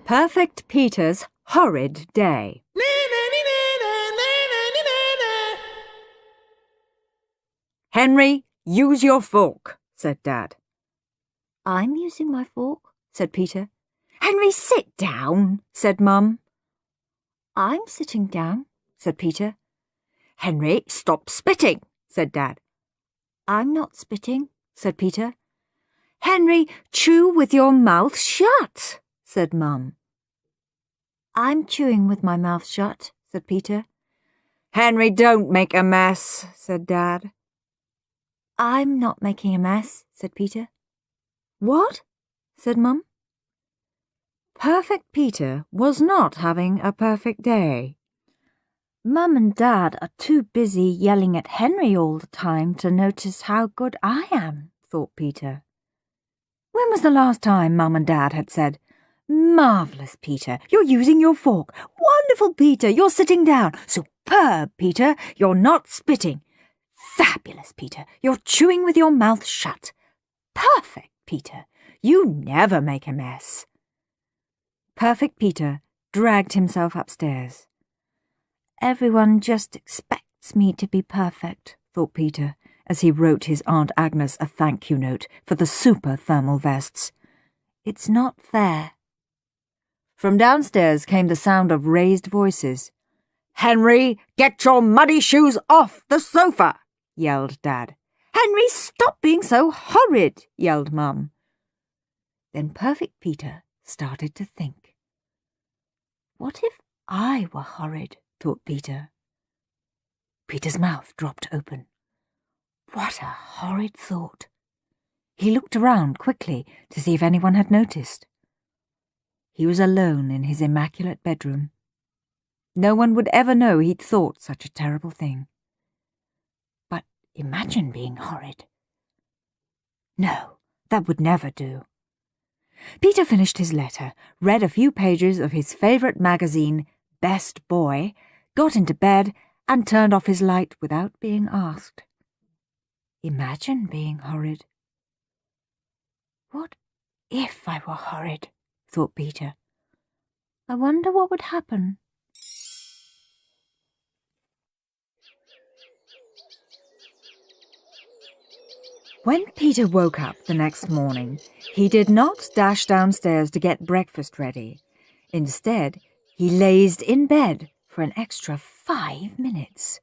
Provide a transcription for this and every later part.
Perfect Peter's Horrid Day. Henry, use your fork, said Dad. I'm using my fork, said Peter. Henry, sit down, said Mum. I'm sitting down, said Peter. Henry, stop spitting, said Dad. I'm not spitting, said Peter. Henry, chew with your mouth shut, said Mum. I'm chewing with my mouth shut, said Peter. Henry, don't make a mess, said Dad. I'm not making a mess, said Peter. What? Said Mum. Perfect Peter was not having a perfect day. Mum and Dad are too busy yelling at Henry all the time to notice how good I am, thought Peter. When was the last time Mum and Dad had said, Marvellous, Peter, you're using your fork. Wonderful, Peter, you're sitting down. Superb, Peter, you're not spitting. Fabulous, Peter, you're chewing with your mouth shut. Perfect, Peter, you never make a mess. Perfect Peter dragged himself upstairs. Everyone just expects me to be perfect, thought Peter, as he wrote his Aunt Agnes a thank-you note for the super thermal vests. It's not fair. From downstairs came the sound of raised voices. Henry, get your muddy shoes off the sofa, yelled Dad. Henry, stop being so horrid, yelled Mum. Then Perfect Peter started to think. What if I were horrid, thought Peter. Peter's mouth dropped open. What a horrid thought. He looked around quickly to see if anyone had noticed. He was alone in his immaculate bedroom. No one would ever know he'd thought such a terrible thing. But imagine being horrid. No, that would never do. Peter finished his letter, read a few pages of his favourite magazine, Best Boy, got into bed and turned off his light without being asked. Imagine being horrid. What if I were horrid, thought Peter. I wonder what would happen. When Peter woke up the next morning, he did not dash downstairs to get breakfast ready. Instead, he lazed in bed for an extra 5 minutes.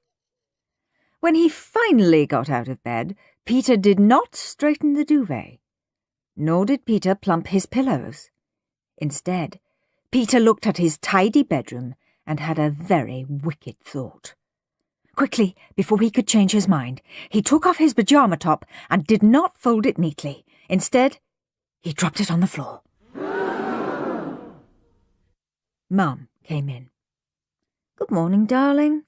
When he finally got out of bed, Peter did not straighten the duvet. Nor did Peter plump his pillows. Instead, Peter looked at his tidy bedroom and had a very wicked thought. Quickly, before he could change his mind, he took off his pyjama top and did not fold it neatly. Instead, he dropped it on the floor. Mum came in. Good morning, darling.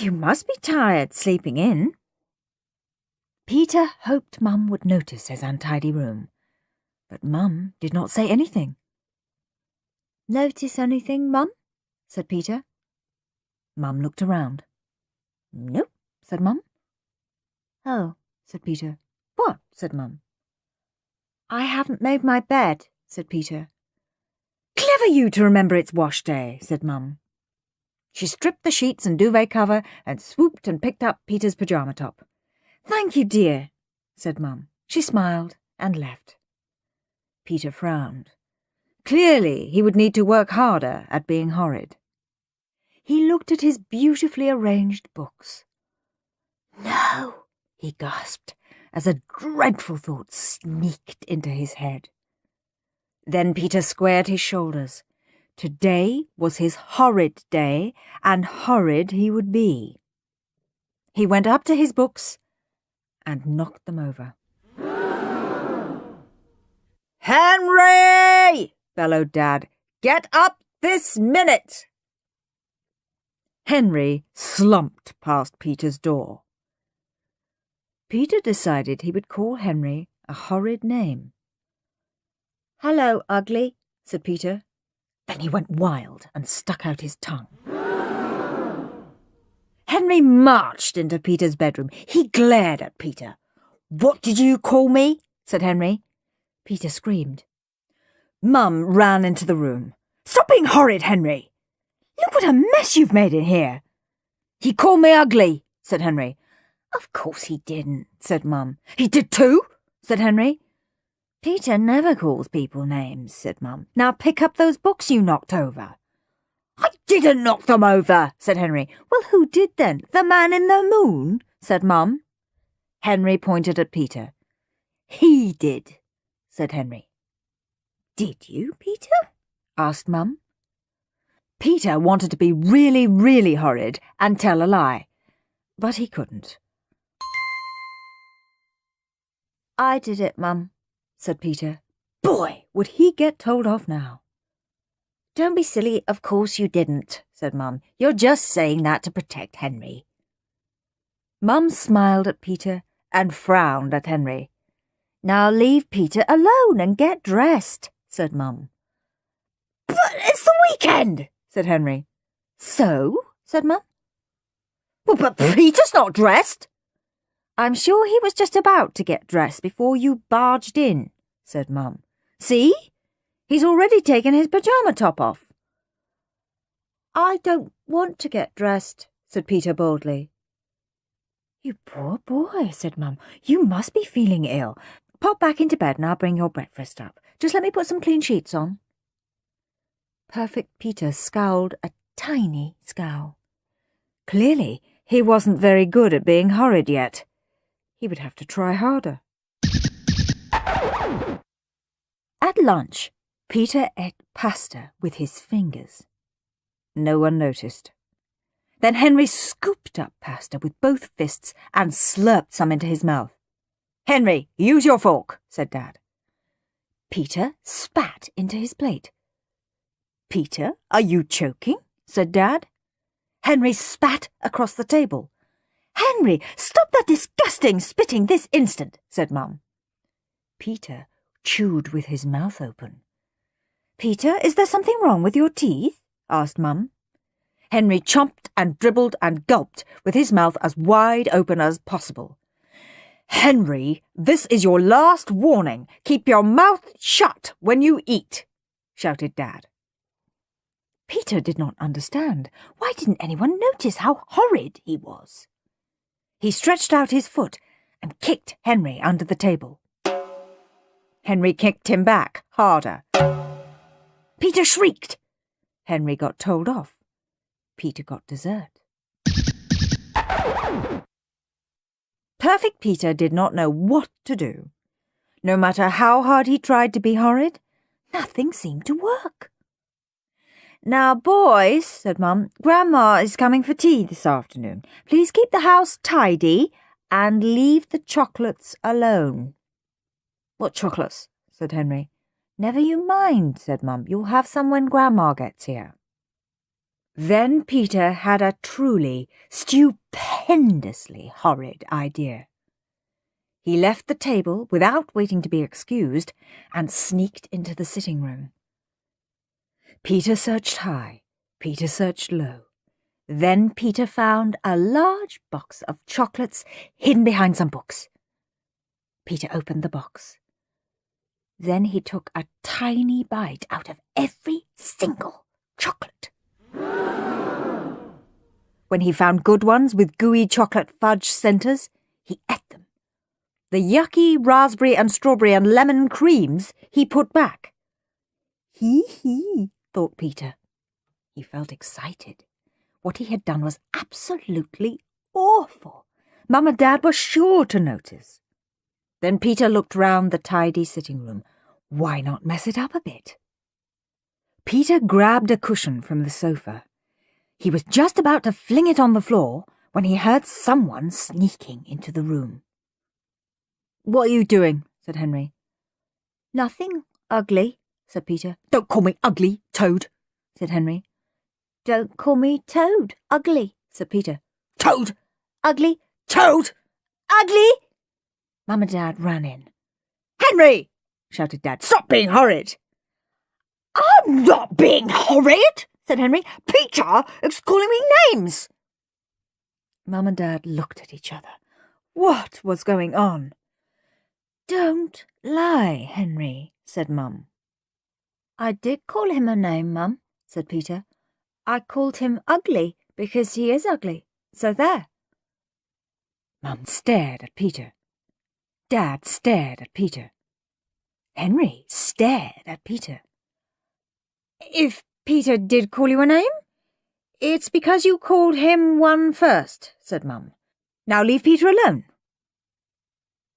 You must be tired sleeping in. Peter hoped Mum would notice his untidy room, but Mum did not say anything. Notice anything, Mum? Said Peter. Mum looked around. Nope, said Mum. Oh, said Peter. What? Said Mum. I haven't made my bed, said Peter. Clever you to remember it's wash day, said Mum. She stripped the sheets and duvet cover and swooped and picked up Peter's pyjama top. Thank you, dear, said Mum. She smiled and left. Peter frowned. Clearly, he would need to work harder at being horrid. He looked at his beautifully arranged books. No, he gasped, as a dreadful thought sneaked into his head. Then Peter squared his shoulders. Today was his horrid day, and horrid he would be. He went up to his books and knocked them over. Henry! Bellowed Dad. Get up this minute! Henry slumped past Peter's door. Peter decided he would call Henry a horrid name. Hello, ugly, said Peter. Then he went wild and stuck out his tongue. Henry marched into Peter's bedroom. He glared at Peter. What did you call me? Said Henry. Peter screamed. Mum ran into the room. Stop being horrid, Henry! Look what a mess you've made in here! He called me ugly, said Henry. Of course he didn't, said Mum. He did too, said Henry. Peter never calls people names, said Mum. Now pick up those books you knocked over. I didn't knock them over, said Henry. Well, who did then? The man in the moon, said Mum. Henry pointed at Peter. He did, said Henry. Did you, Peter? Asked Mum. Peter wanted to be really, really horrid and tell a lie, but he couldn't. I did it, Mum, said Peter. Boy, would he get told off now. Don't be silly, of course you didn't, said Mum. You're just saying that to protect Henry. Mum smiled at Peter and frowned at Henry. Now leave Peter alone and get dressed, said Mum. But it's the weekend, said Henry. So? Said Mum. Well, but Peter's not dressed. I'm sure he was just about to get dressed before you barged in, said Mum. See? He's already taken his pyjama top off. I don't want to get dressed, said Peter boldly. You poor boy, said Mum. You must be feeling ill. Pop back into bed and I'll bring your breakfast up. Just let me put some clean sheets on. Perfect Peter scowled a tiny scowl. Clearly, he wasn't very good at being horrid yet. He would have to try harder. At lunch, Peter ate pasta with his fingers. No one noticed. Then Henry scooped up pasta with both fists and slurped some into his mouth. Henry, use your fork, said Dad. Peter spat into his plate. Peter, are you choking? Said Dad. Henry spat across the table. Henry, stop that disgusting spitting this instant, said Mum. Peter chewed with his mouth open. Peter, is there something wrong with your teeth? Asked Mum. Henry chomped and dribbled and gulped with his mouth as wide open as possible. Henry, this is your last warning. Keep your mouth shut when you eat, shouted Dad. Peter did not understand. Why didn't anyone notice how horrid he was? He stretched out his foot and kicked Henry under the table. Henry kicked him back, harder. Peter shrieked. Henry got told off. Peter got dessert. Perfect Peter did not know what to do. No matter how hard he tried to be horrid, nothing seemed to work. Now, boys, said Mum, Grandma is coming for tea this afternoon. Please keep the house tidy and leave the chocolates alone. What chocolates? Said Henry. Never you mind, said Mum. You'll have some when Grandma gets here. Then Peter had a truly, stupendously horrid idea. He left the table without waiting to be excused and sneaked into the sitting room. Peter searched high, Peter searched low. Then Peter found a large box of chocolates hidden behind some books. Peter opened the box. Then he took a tiny bite out of every single chocolate. When he found good ones with gooey chocolate fudge centres, he ate them. The yucky raspberry and strawberry and lemon creams he put back. Hee, thought Peter. He felt excited. What he had done was absolutely awful. Mum and Dad were sure to notice. Then Peter looked round the tidy sitting room. Why not mess it up a bit? Peter grabbed a cushion from the sofa. He was just about to fling it on the floor when he heard someone sneaking into the room. What are you doing? Said Henry. Nothing, ugly, said Peter. Don't call me ugly, Toad, said Henry. Don't call me Toad, ugly, said Peter. Toad, ugly, Toad, ugly! Mum and Dad ran in. Henry, shouted Dad, stop being horrid. I'm not being horrid, said Henry. Peter is calling me names. Mum and Dad looked at each other. What was going on? Don't lie, Henry, said Mum. I did call him a name, Mum, said Peter. I called him Ugly because he is ugly, so there. Mum stared at Peter. Dad stared at Peter. Henry stared at Peter. If Peter did call you a name, it's because you called him one first, said Mum. Now leave Peter alone.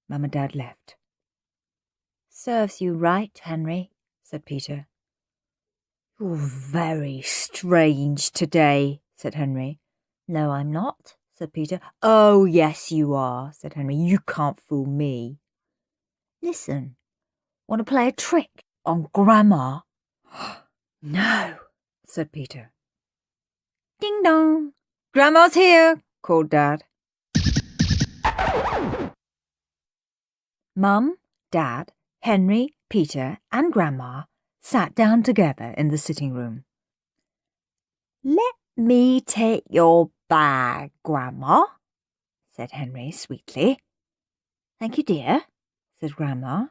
Mum and Dad left. Serves you right, Henry, said Peter. You're very strange today, said Henry. No, I'm not, said Peter. Oh, yes, you are, said Henry. You can't fool me. Listen, want to play a trick on Grandma? No, said Peter. Ding dong. Grandma's here, called Dad. Mum, Dad, Henry, Peter and Grandma sat down together in the sitting room. Let me take your bag, Grandma, said Henry sweetly. Thank you, dear, said Grandma.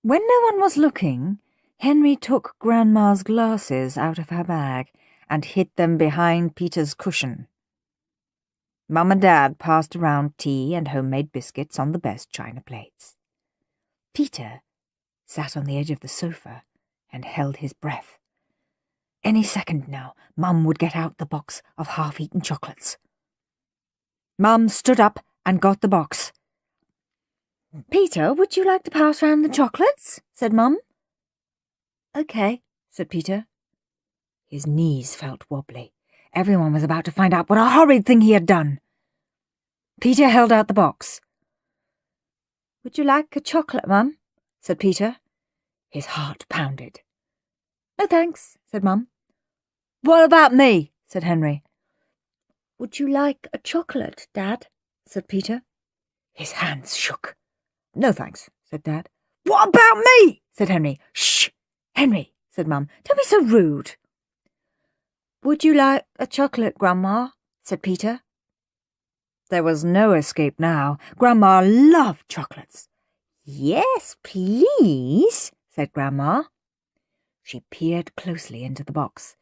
When no one was looking, Henry took Grandma's glasses out of her bag and hid them behind Peter's cushion. Mum and Dad passed around tea and homemade biscuits on the best china plates. Peter sat on the edge of the sofa and held his breath. Any second now, Mum would get out the box of half-eaten chocolates. Mum stood up and got the box. Peter, would you like to pass round the chocolates? Said Mum. OK, said Peter. His knees felt wobbly. Everyone was about to find out what a horrid thing he had done. Peter held out the box. Would you like a chocolate, Mum? Said Peter. His heart pounded. No thanks, said Mum. What about me? Said Henry. Would you like a chocolate, Dad? Said Peter. His hands shook. No thanks, said Dad. What about me? Said Henry. Shh! Henry, said Mum. Don't be so rude. Would you like a chocolate, Grandma? Said Peter. There was no escape now. Grandma loved chocolates. Yes, please, said Grandma. She peered closely into the box.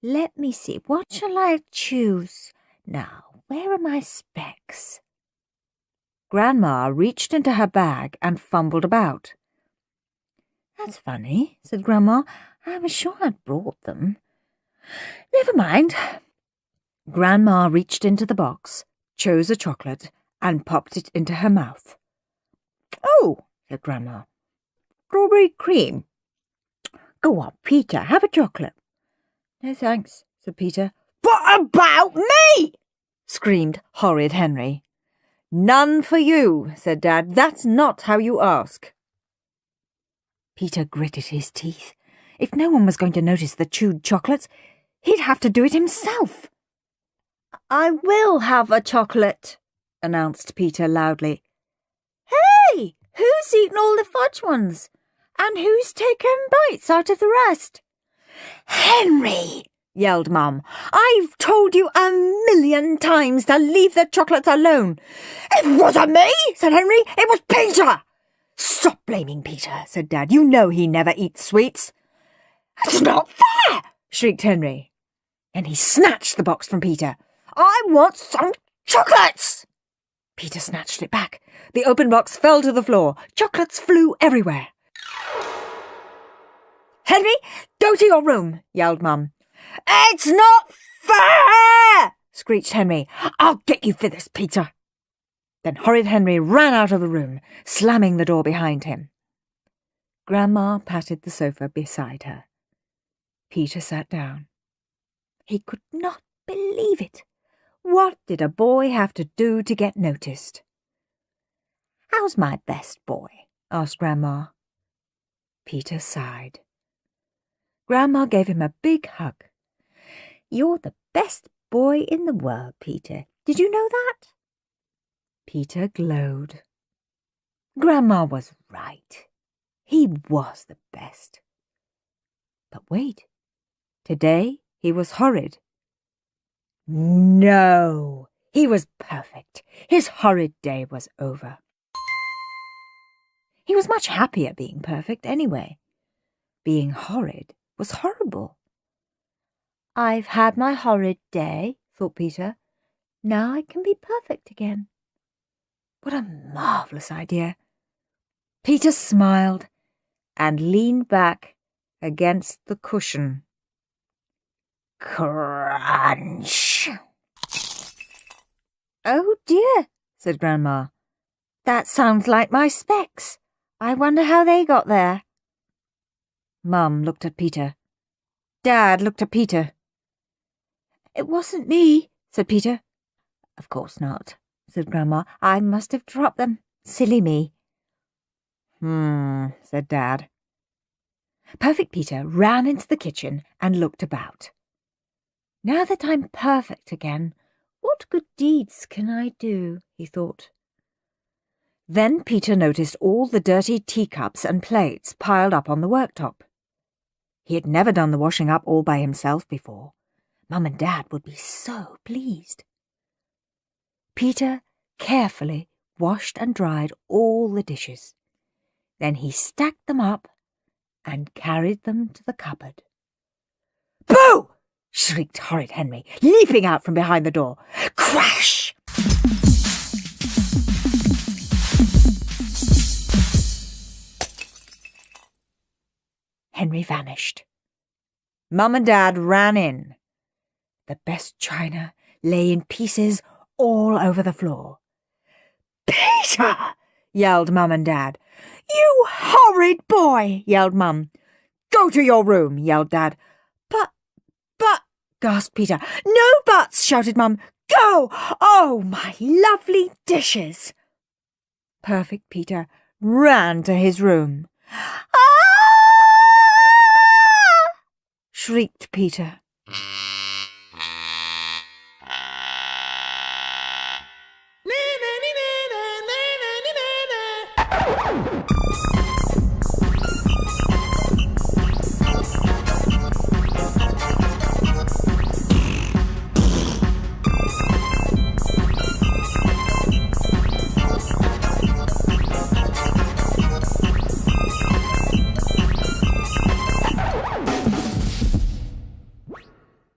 Let me see, what shall I choose? Now, where are my specs? Grandma reached into her bag and fumbled about. That's funny, said Grandma. I was sure I'd brought them. Never mind. Grandma reached into the box, chose a chocolate, and popped it into her mouth. Oh, said Grandma. Strawberry cream. Go on, Peter, have a chocolate. No thanks, said Peter. What about me? Screamed Horrid Henry. None for you, said Dad. That's not how you ask. Peter gritted his teeth. If no one was going to notice the chewed chocolates, he'd have to do it himself. I will have a chocolate, announced Peter loudly. Hey, who's eaten all the fudge ones? And who's taken bites out of the rest? Henry, yelled Mum. I've told you 1,000,000 times to leave the chocolates alone. It wasn't me, said Henry. It was Peter. Stop blaming Peter, said Dad. You know he never eats sweets. It's not fair, shrieked Henry. And he snatched the box from Peter. I want some chocolates. Peter snatched it back. The open box fell to the floor. Chocolates flew everywhere. Henry, go to your room, yelled Mum. It's not fair, screeched Henry. I'll get you for this, Peter. Then Horrid Henry ran out of the room, slamming the door behind him. Grandma patted the sofa beside her. Peter sat down. He could not believe it. What did a boy have to do to get noticed? How's my best boy? Asked Grandma. Peter sighed. Grandma gave him a big hug. You're the best boy in the world, Peter. Did you know that? Peter glowed. Grandma was right. He was the best. But wait. Today he was horrid. No, he was perfect. His horrid day was over. He was much happier being perfect anyway. Being horrid was horrible. I've had my horrid day, thought Peter. Now I can be perfect again. What a marvellous idea. Peter smiled and leaned back against the cushion. Crunch! Oh dear, said Grandma. That sounds like my specs. I wonder how they got there. Mum looked at Peter. Dad looked at Peter. It wasn't me, said Peter. Of course not, said Grandma. I must have dropped them. Silly me. Said Dad. Perfect Peter ran into the kitchen and looked about. Now that I'm perfect again, what good deeds can I do? He thought. Then Peter noticed all the dirty teacups and plates piled up on the worktop. He had never done the washing up all by himself before. Mum and Dad would be so pleased. Peter carefully washed and dried all the dishes. Then he stacked them up and carried them to the cupboard. Boo! Shrieked Horrid Henry, leaping out from behind the door. Crash! Henry vanished. Mum and Dad ran in. The best china lay in pieces all over the floor. Peter! Yelled Mum and Dad. You horrid boy! Yelled Mum. Go to your room! Yelled Dad. But, gasped Peter. No buts! Shouted Mum. Go! Oh, my lovely dishes! Perfect Peter ran to his room. Ah! Shrieked Peter.